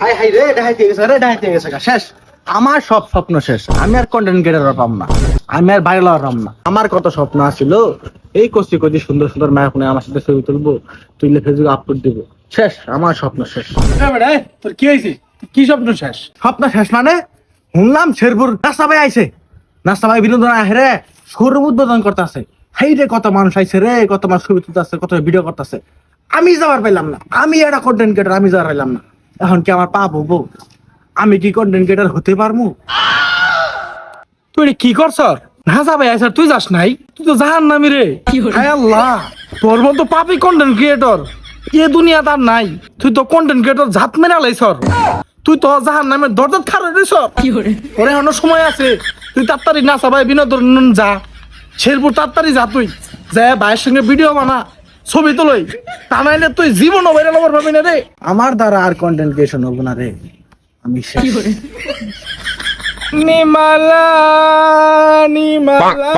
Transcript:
High high রে ডাইতে গেছে রে ডাইতে গেছে শেষ। আমার সব স্বপ্ন শেষ। আমি আর কন্টেন্ট ক্রিয়েটর পাম না, আমি আর ভাইরাল হলাম না। আমার কত স্বপ্ন আছিল, এই কচি কচি সুন্দর সুন্দর মায়া ফোনে আমার সাথে ছবি তুলবো, তুললে ফেসবুকে আপলোড দিব। শেষ, আমার স্বপ্ন শেষ। তোর কি হয়েছে? কি স্বপ্ন শেষ? স্বপ্ন শেষ মানে শুনলাম শেরপুর নাস্তা ভাই আইছে, নাস্তা ভাই বিনোদন আহে রে, শোরুম উদ্বোধন করতেছে। হাই রে কত মানুষ আইছে রে, কত মানুষ ছবি তুলতেছে, কত ভিডিও করতেছে। আমি যাওয়ার পাইলাম না, আমি একটা কন্টেন্ট ক্রিয়েটর, আমি যাওয়ার পাইলাম না। এখন কি আমার পাপ হবো? আমি কি কন্টেন্ট ক্রিয়েটর হতে পারবো? তুই এটা কি করছ? না যাবে স্যার, তুই যাস নাই? তুই তো জাহান নামি রে। হায় আল্লাহ, তোর মতো পাপি কন্টেন্ট ক্রিয়েটর এ দুনিয়া তার নাই। তুই তো কন্টেন্ট ক্রিয়েটর জাত মেরা লাইছর। তুই তো জাহান নামের দরজাত খারে দিছ। ওরে এখনো সময় আছে, তুই তাড়াতাড়ি না সবাই বিনোদন যা, শেরপুর তাড়াতাড়ি যা। তুই যা ভাইয়ের সঙ্গে ভিডিও বানা, ছবি তোলই, তা নাইলে তুই জীবন ভাইরাল হবার পাবি না রে। আমার দ্বারা আর কন্টেন্ট ক্রিয়েশন হবো না রে, আমি শেষ। নিমালা নিমালা